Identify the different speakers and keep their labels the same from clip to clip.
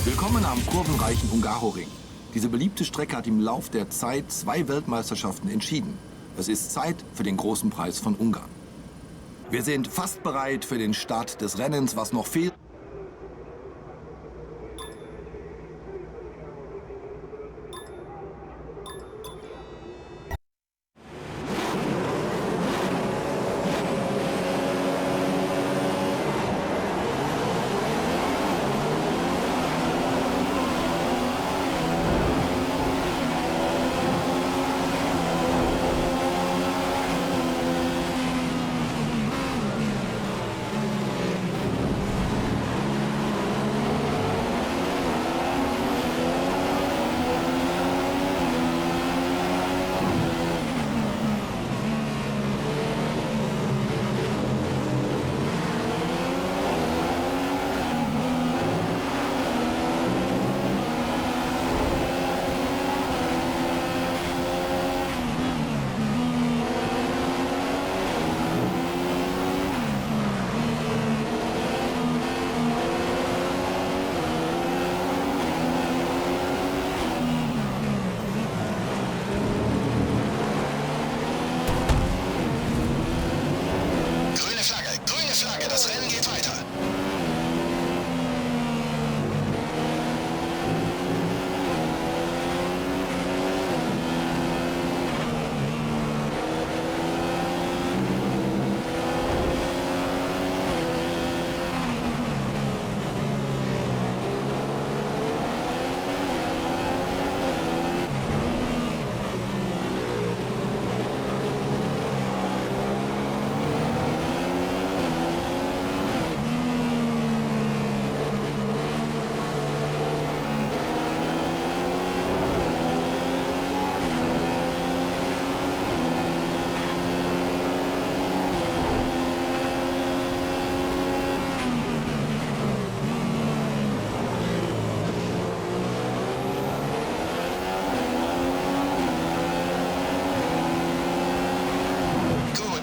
Speaker 1: Willkommen am kurvenreichen Hungaroring. Diese beliebte Strecke hat im Lauf der Zeit 2 Weltmeisterschaften entschieden. Es ist Zeit für den großen Preis von Ungarn. Wir sind fast bereit für den Start des Rennens. Was noch fehlt,
Speaker 2: grüne Flagge, das Rennen geht weiter.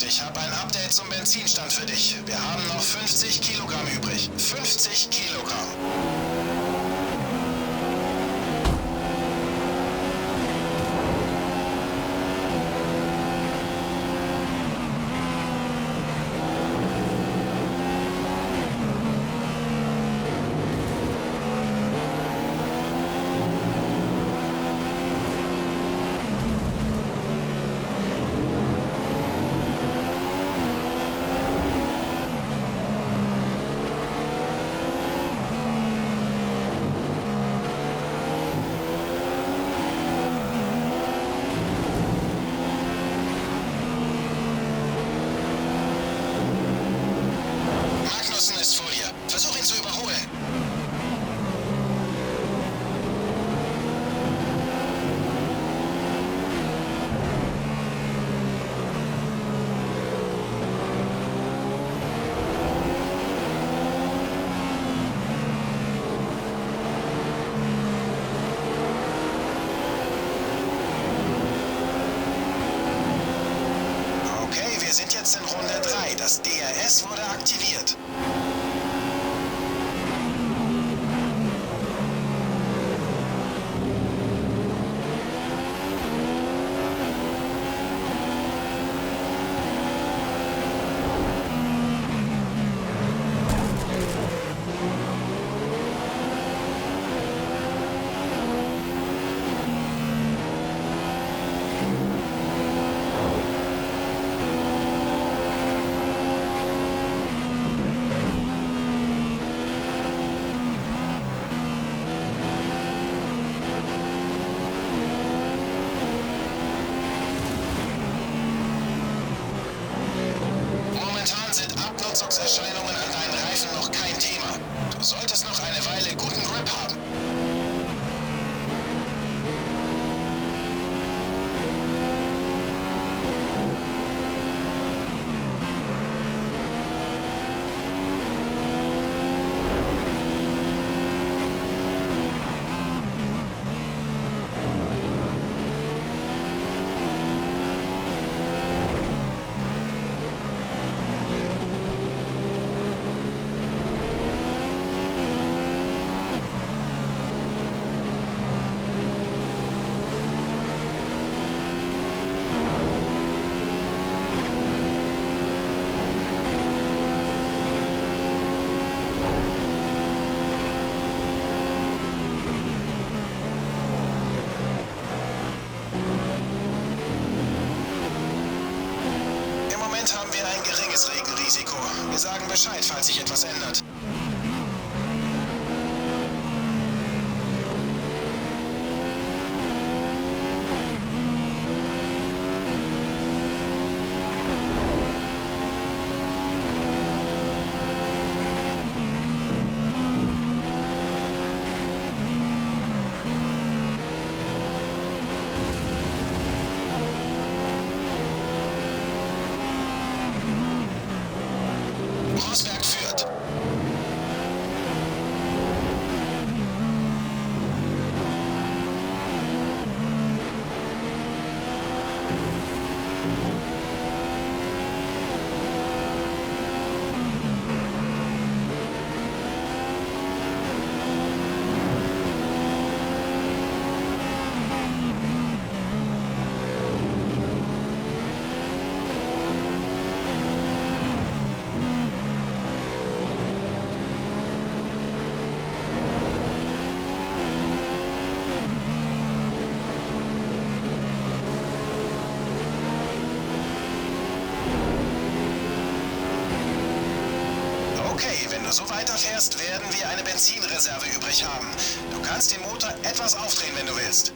Speaker 2: Ich habe ein Update zum Benzinstand für dich. Wir haben noch 50 Kilogramm übrig. 50 Kilogramm. Wir sind jetzt in Runde 3. Das DRS wurde aktiviert. Abnutzungserscheinungen an deinen Reifen noch kein Thema. Du solltest noch eine Weile guten Grip haben. Nieresregenrisiko. Wir sagen Bescheid, falls sich etwas ändert. Rossberg führt. Okay, wenn du so weiterfährst, werden wir eine Benzinreserve übrig haben. Du kannst den Motor etwas aufdrehen, wenn du willst.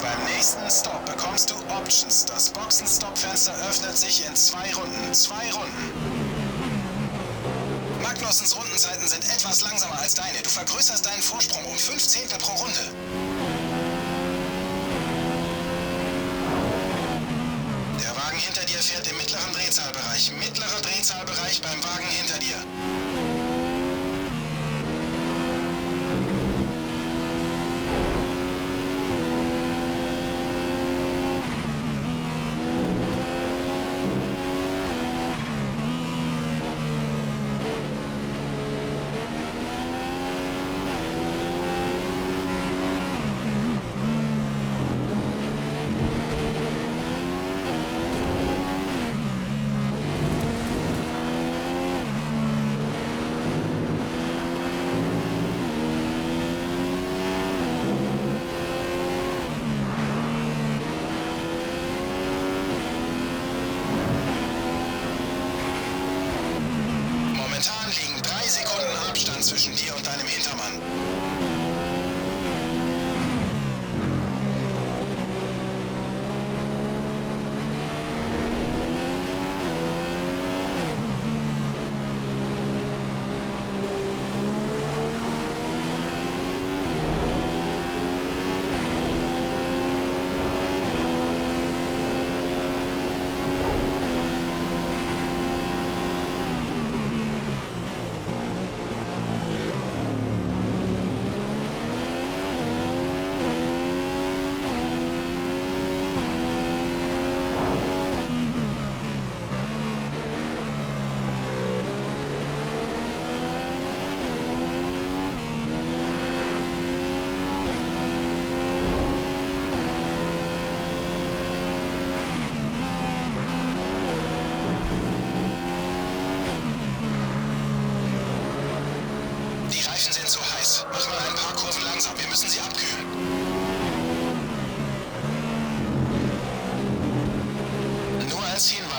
Speaker 2: Beim nächsten Stop bekommst du Options. Das Boxenstopp-Fenster öffnet sich in 2 Runden. 2 Runden. Magnussens Rundenzeiten sind etwas langsamer als deine. Du vergrößerst deinen Vorsprung um 5 Zehntel pro Runde. Der Wagen hinter dir fährt im mittleren Drehzahlbereich. Mittlerer Drehzahlbereich beim Wagen hinter dir.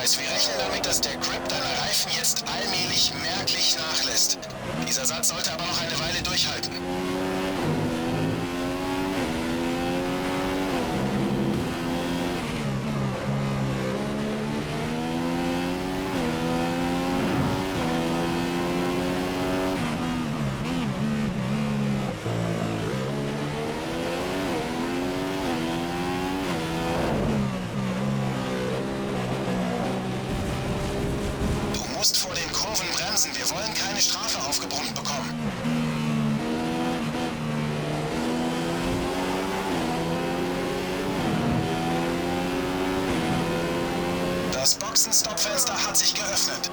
Speaker 2: Hinweis, wir rechnen damit, dass der Grip deiner Reifen jetzt allmählich merklich nachlässt. Dieser Satz sollte aber noch eine Weile durchhalten. Du musst vor den Kurven bremsen. Wir wollen keine Strafe aufgebrummt bekommen. Das Boxenstoppfenster hat sich geöffnet.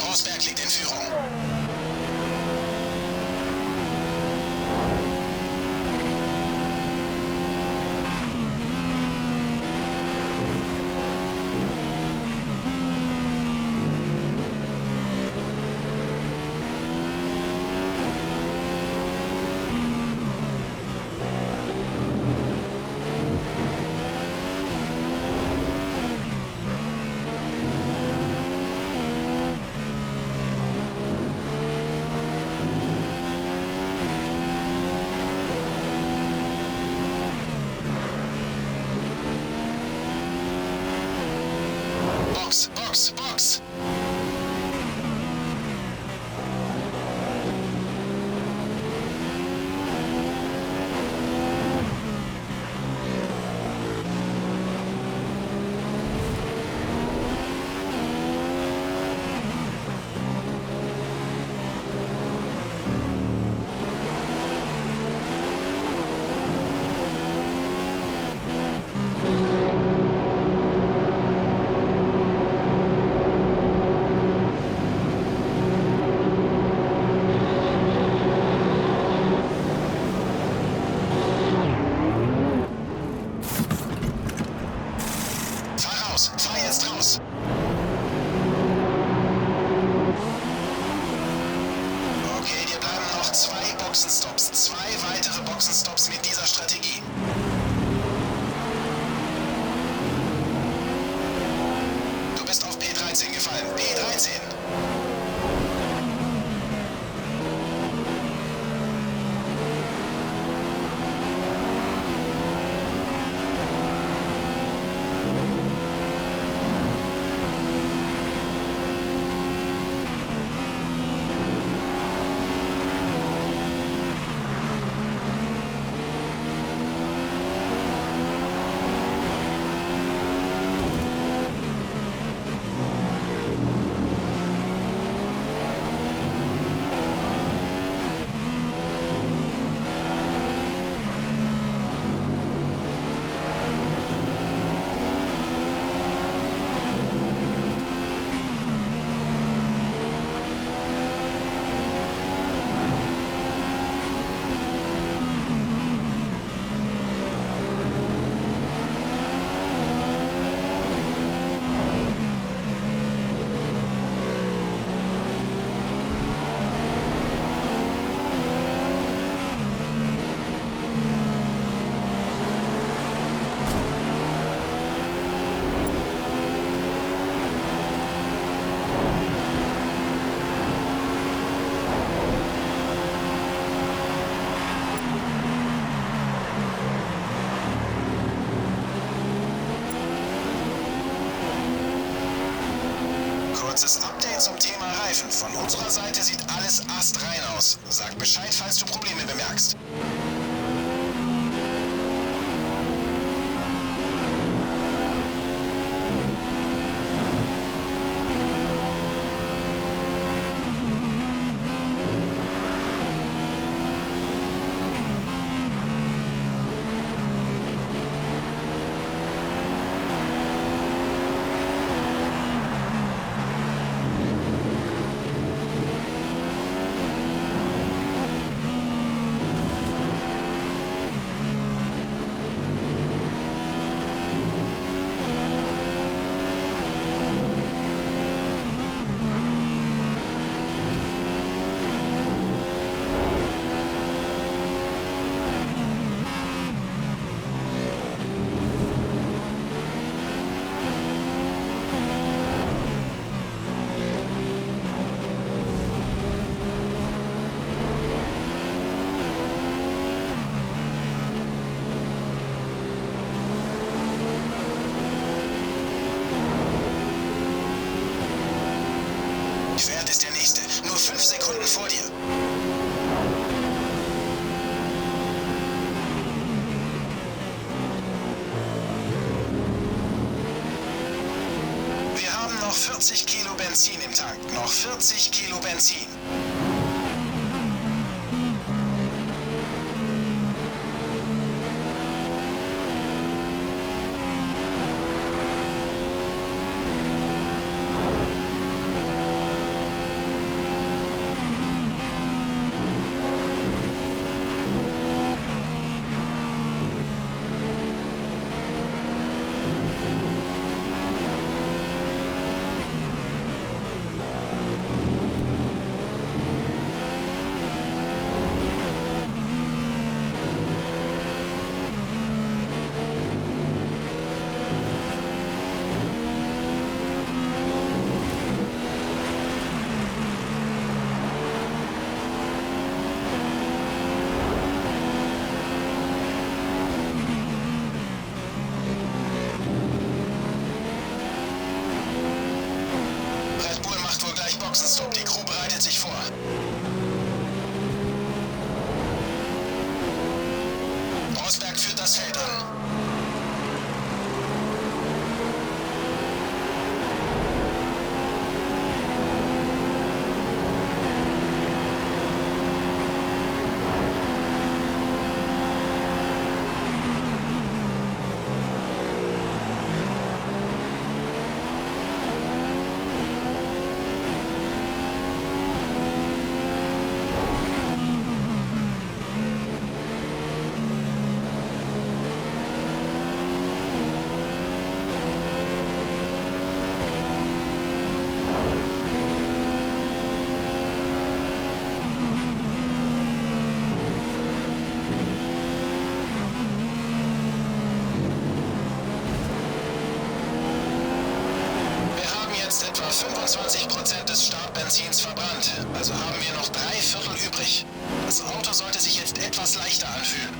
Speaker 2: Rosberg liegt in Führung. Box, Box, Box! Fahr raus! Fahr jetzt raus! Okay, dir bleiben noch 2 Boxenstops. 2 weitere Boxenstops mit dieser Strategie. Du bist auf P13 gefallen. P13. Kurzes Update zum Thema Reifen. Von unserer Seite sieht alles astrein aus. Sag Bescheid, falls du Probleme bemerkst. Sekunden vor dir. Wir haben noch 40 Kilo Benzin im Tank. Noch 40 Kilo Benzin. Boxenstopp, die Crew bereitet sich vor. Rosberg führt das Feld an. Etwa 25% des Startbenzins verbrannt, also haben wir noch 3/4 übrig. Das Auto sollte sich jetzt etwas leichter anfühlen.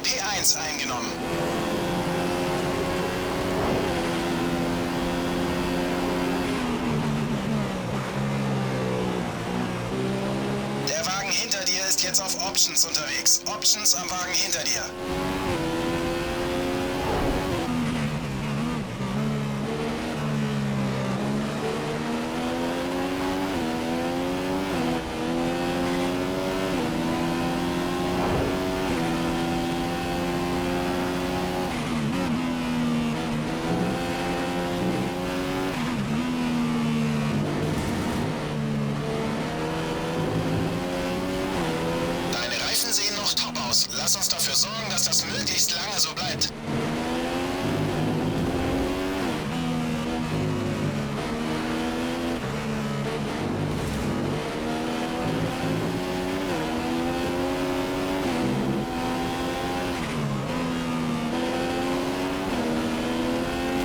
Speaker 2: P1 eingenommen. Der Wagen hinter dir ist jetzt auf Options unterwegs. Options am Wagen hinter dir. Lass uns dafür sorgen, dass das möglichst lange so bleibt.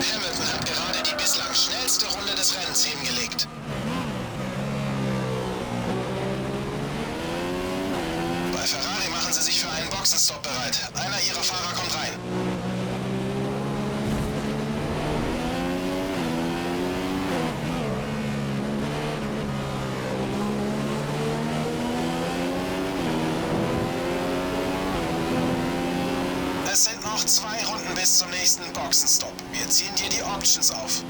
Speaker 2: Hamilton hat gerade die bislang schnellste Runde des Rennens hingelegt. Bei Ferrari machen sie sich für einen Boxenstopp bereit. Einer ihrer Fahrer kommt rein. Es sind noch 2 Runden bis zum nächsten Boxenstopp. Wir ziehen dir die Options auf.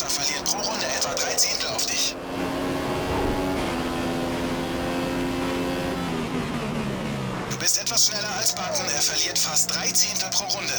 Speaker 2: Wasser verliert pro Runde etwa 3 Zehntel auf dich. Du bist etwas schneller als Button, er verliert fast 3 Zehntel pro Runde.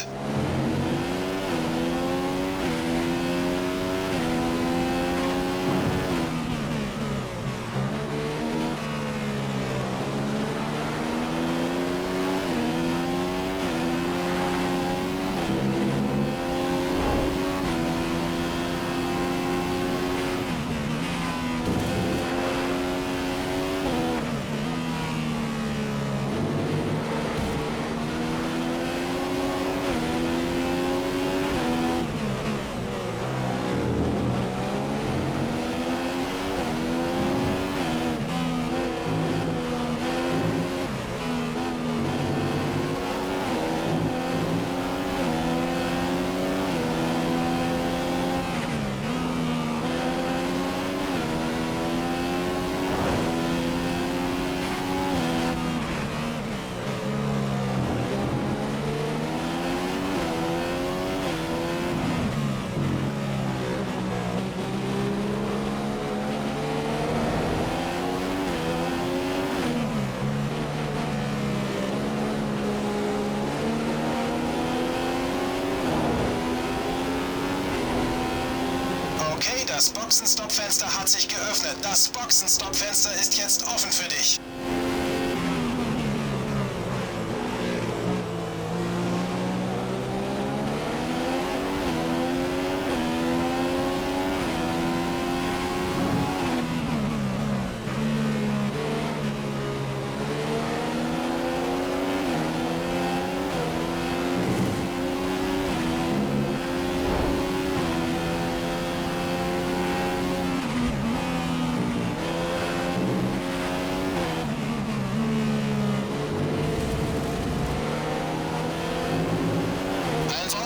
Speaker 2: Okay, das Boxenstopp-Fenster hat sich geöffnet. Das Boxenstopp-Fenster ist jetzt offen für dich.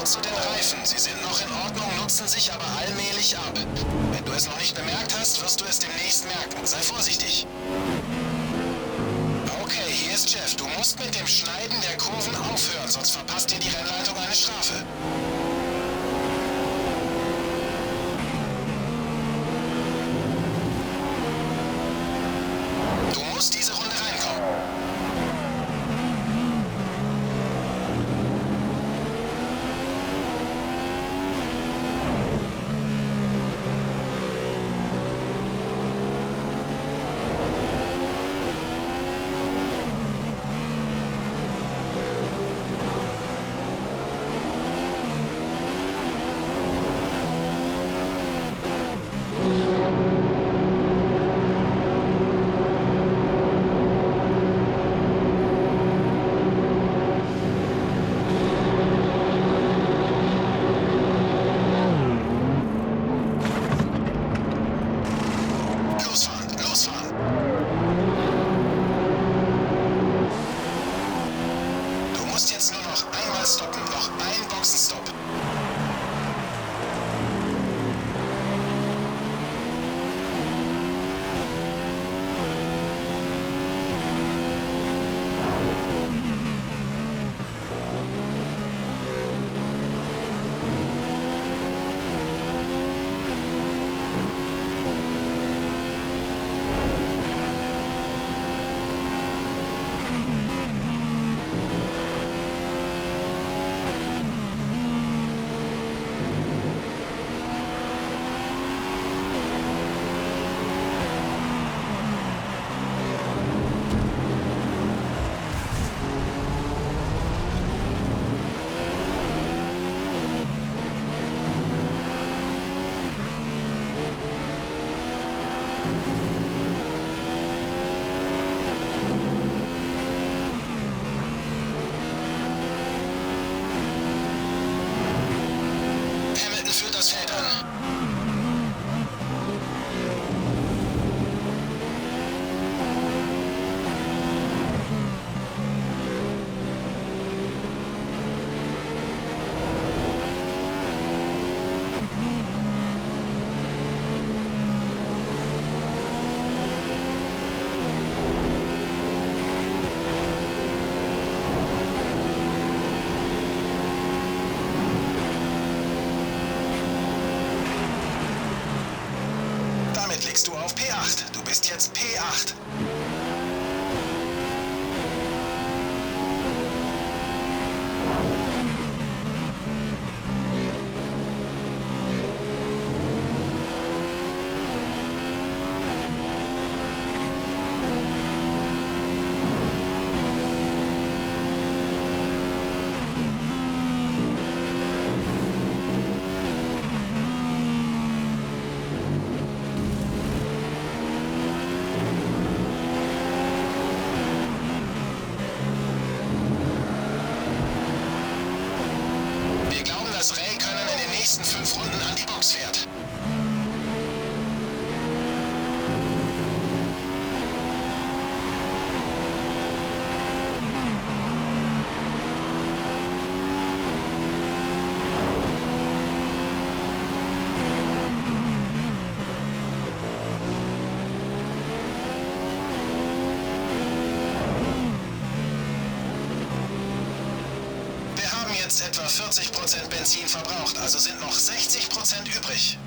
Speaker 2: Zu den Reifen. Sie sind noch in Ordnung, nutzen sich aber allmählich ab. Wenn du es noch nicht bemerkt hast, wirst du es demnächst merken. Sei vorsichtig. Okay, hier ist Jeff. Du musst mit dem Schneiden der Kurven aufhören, sonst verpasst dir die Rennleitung eine Strafe. Du musst diese Runde reinkommen. P8. Du bist jetzt P8. Wir glauben, dass Ray Können in den nächsten 5 Runden an die Box fährt. Wir haben jetzt etwa 40% Benzin verbraucht, also sind noch 60% übrig.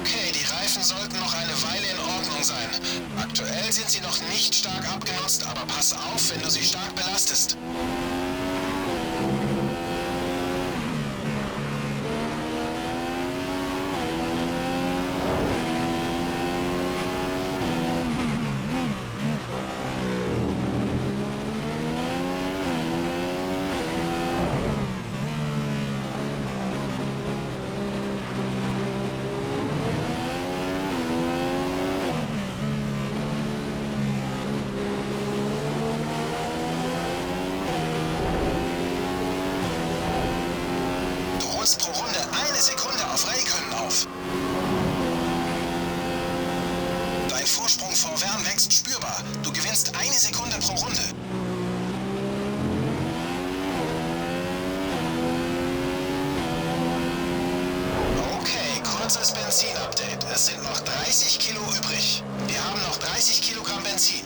Speaker 2: Okay, die Reifen sollten noch eine Weile in Ordnung sein. Aktuell sind sie noch nicht stark abgenutzt, aber pass auf, wenn du sie stark belastest. Du holst pro Runde 1 Sekunde auf Ray Können auf. Dein Vorsprung vor Vern wächst spürbar. Du gewinnst 1 Sekunde pro Runde. Okay, kurzes Benzin-Update. Es sind noch 30 Kilo übrig. Wir haben noch 30 Kilogramm Benzin.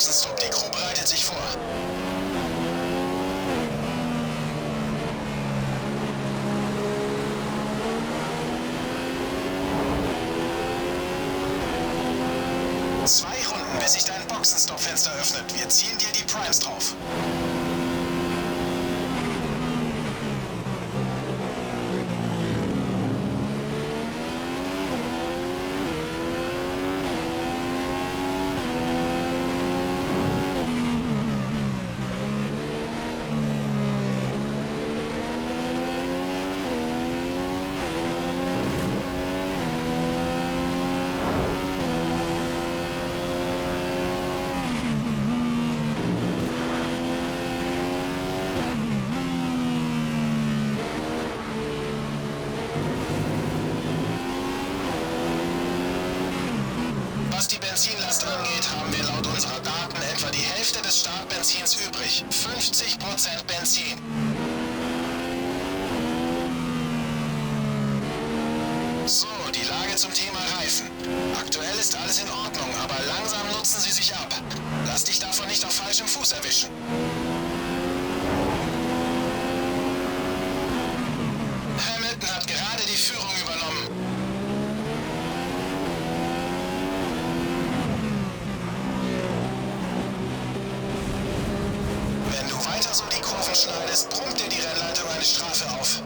Speaker 2: Boxenstopp. Die Crew bereitet sich vor. Zwei Runden, bis sich dein Boxenstopp-Fenster öffnet. Wir ziehen dir die Primes drauf. Was die Benzinlast angeht, haben wir laut unserer Daten etwa die Hälfte des Startbenzins übrig. 50% Benzin. So, die Lage zum Thema Reifen. Aktuell ist alles in Ordnung, aber langsam nutzen sie sich ab. Lass dich davon nicht auf falschem Fuß erwischen. Hamilton hat gerade die Führung übernommen. Wenn du weiter so die Kurven schneidest, brummt dir die Rennleitung eine Strafe auf.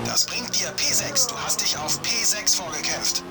Speaker 2: Das bringt dir P6. Du hast dich auf P6 vorgekämpft.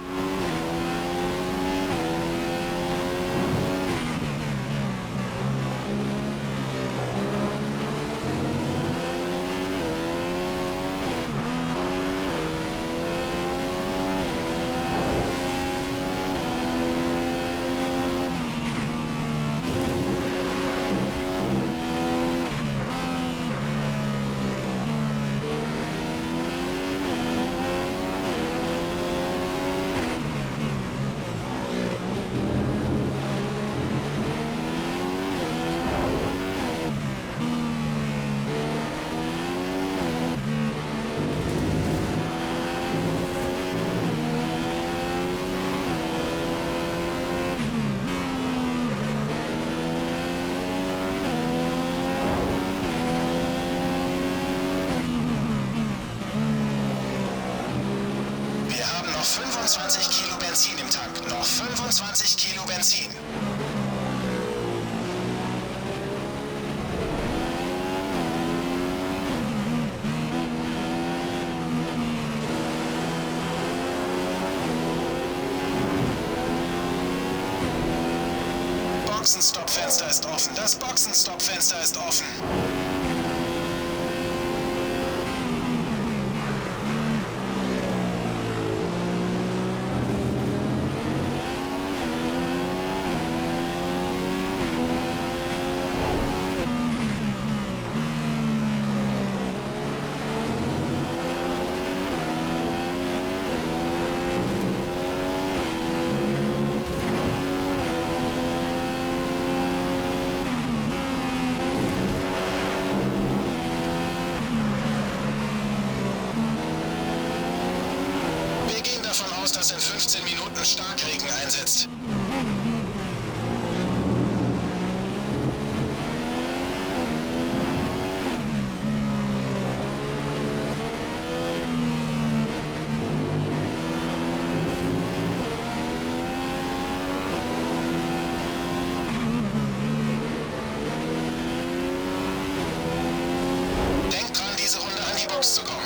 Speaker 2: Wir haben noch 25 Kilo Benzin im Tank. Noch 25 Kilo Benzin. Boxenstoppfenster ist offen. Das Boxenstoppfenster ist offen. Wir gehen davon aus, dass in 15 Minuten Starkregen einsetzt. Denk dran, diese Runde an die Box zu kommen.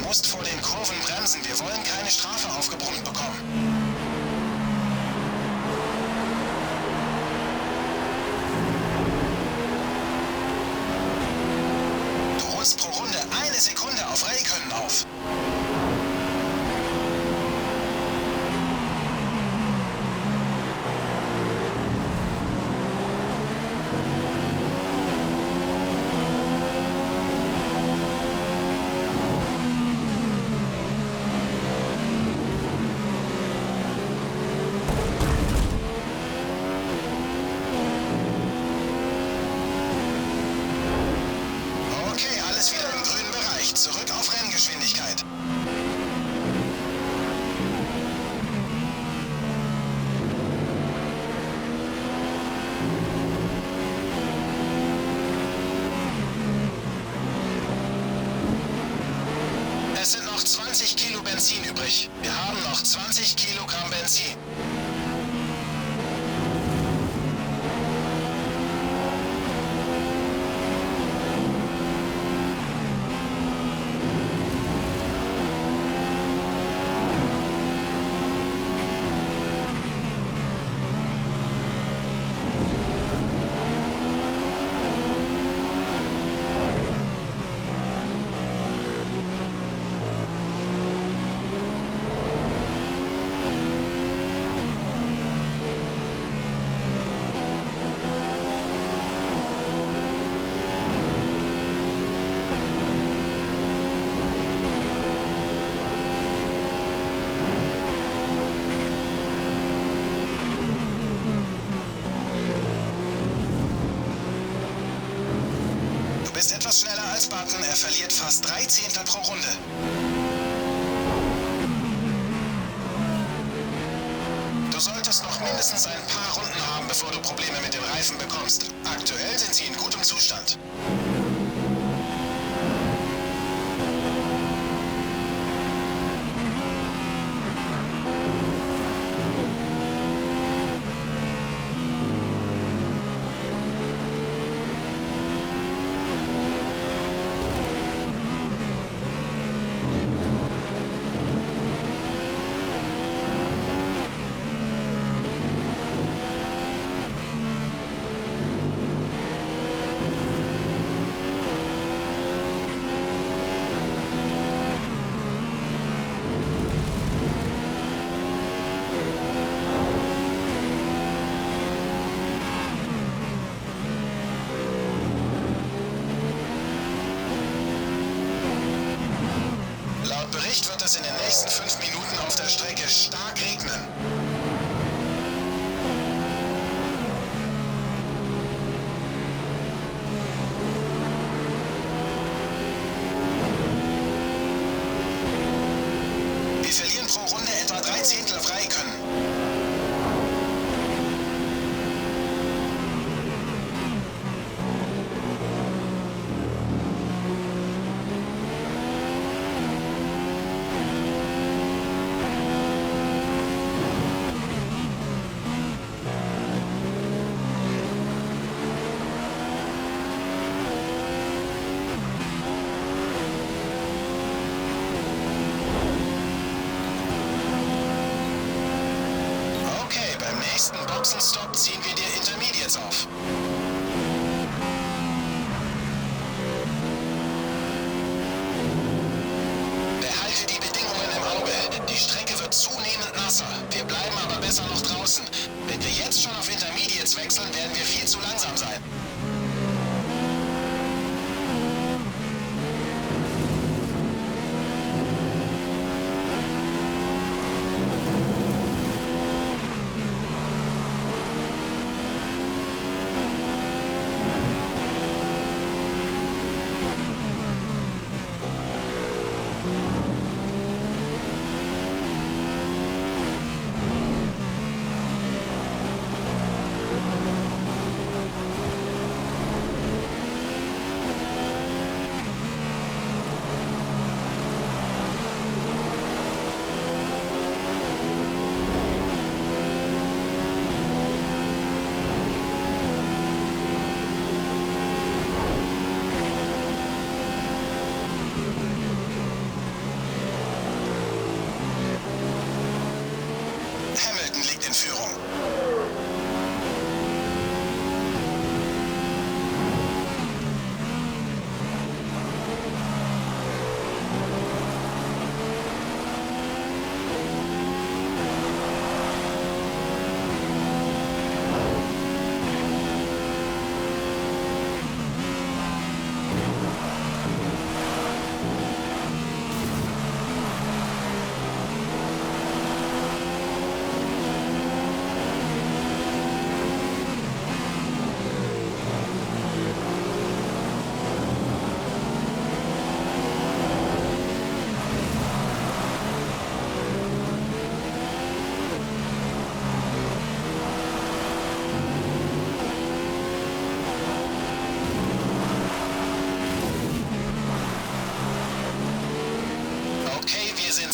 Speaker 2: musst vor den Kurven bremsen. Wir wollen keine Strafe aufgebrummt bekommen. Du holst pro Runde 1 Sekunde auf Raykönnen auf. Okay, alles wieder im grünen Bereich. Zurück auf Renngeschwindigkeit. Es sind noch 20 Kilo Benzin übrig. Wir haben noch 20 Kilogramm Benzin. Du bist etwas schneller als Button. Er verliert fast 3 Zehntel pro Runde. Du solltest noch mindestens ein paar Runden haben, bevor du Probleme mit den Reifen bekommst. Aktuell sind sie in gutem Zustand. Laut Bericht wird es in den nächsten 5 Minuten auf der Strecke stark regnen. Wir verlieren pro Runde etwa 3 Zehntel auf Raykönnen. Okay, beim nächsten Boxenstopp ziehen wir dir Intermediates auf. Behalte die Bedingungen im Auge. Die Strecke wird zunehmend nasser. Wir bleiben aber besser noch draußen. Wenn wir jetzt schon auf Intermediates wechseln, werden wir viel zu langsam sein.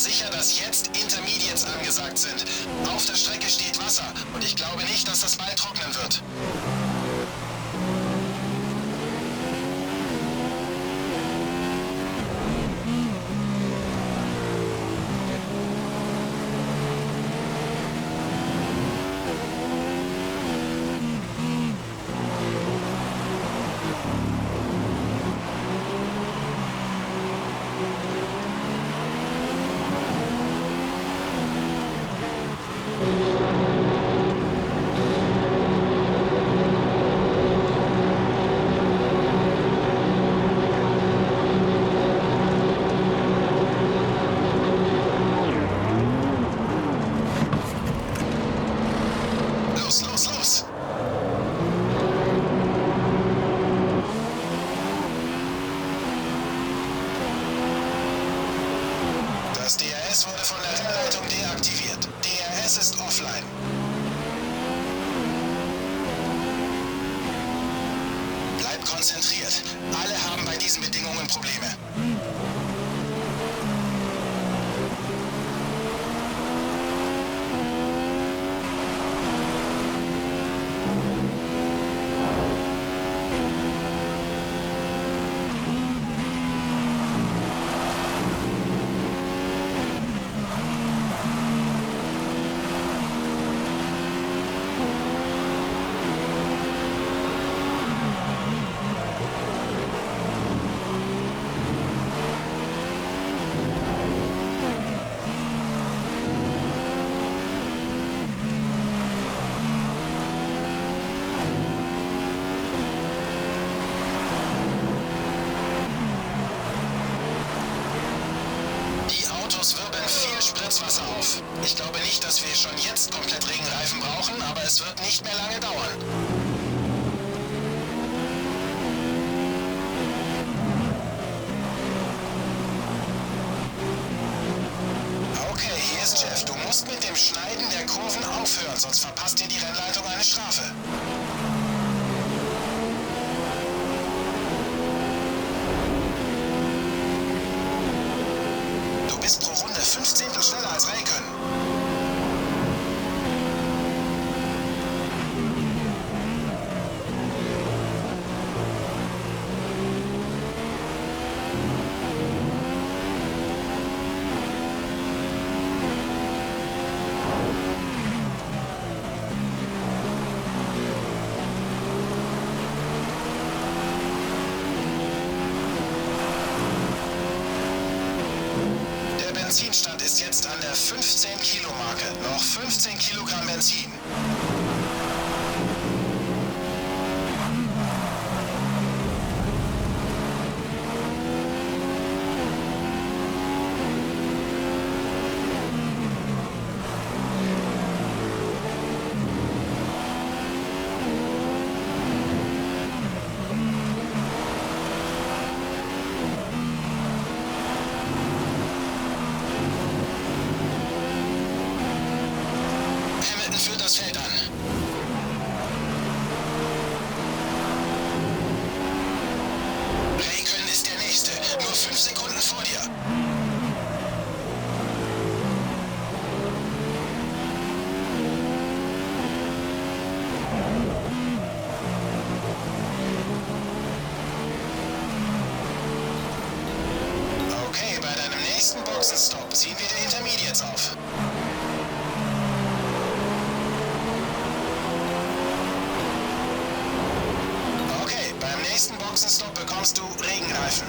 Speaker 2: sicher, dass jetzt Intermediates angesagt sind. Auf der Strecke steht Wasser und ich glaube nicht, dass das bald trocknen wird. Los, los, los! Das DRS wurde von der Rennleitung deaktiviert. DRS ist offline. Bleib konzentriert. Alle haben bei diesen Bedingungen Probleme. Die Autos wirbeln viel Spritzwasser auf. Ich glaube nicht, dass wir schon jetzt komplett Regenreifen brauchen, aber es wird nicht mehr lange dauern. Okay, hier ist Jeff. Du musst mit dem Schneiden der Kurven aufhören, sonst verpasst dir die Rennleitung eine Strafe. Du bist pro Runde 15 schneller als Raikön. Der Benzinstand ist jetzt an der 15-Kilo-Marke. Noch 15 Kilogramm Benzin. Hamilton führt das Feld an. Raikön ist der Nächste. Nur 5 Sekunden vor dir. Okay, bei deinem nächsten Boxenstopp ziehen wir die Intermediates auf. Okay, beim nächsten Boxenstopp bekommst du Regenreifen.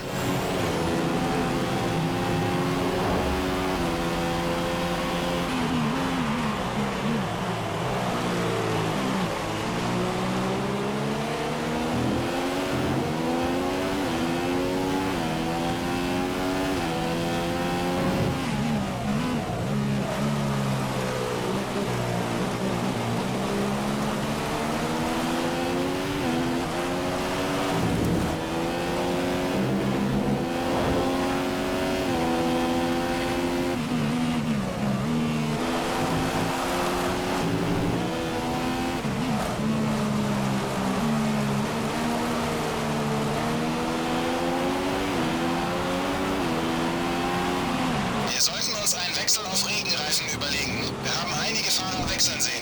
Speaker 2: Wechsel auf Regenreifen überlegen. Wir haben einige Fahrer wechseln sehen.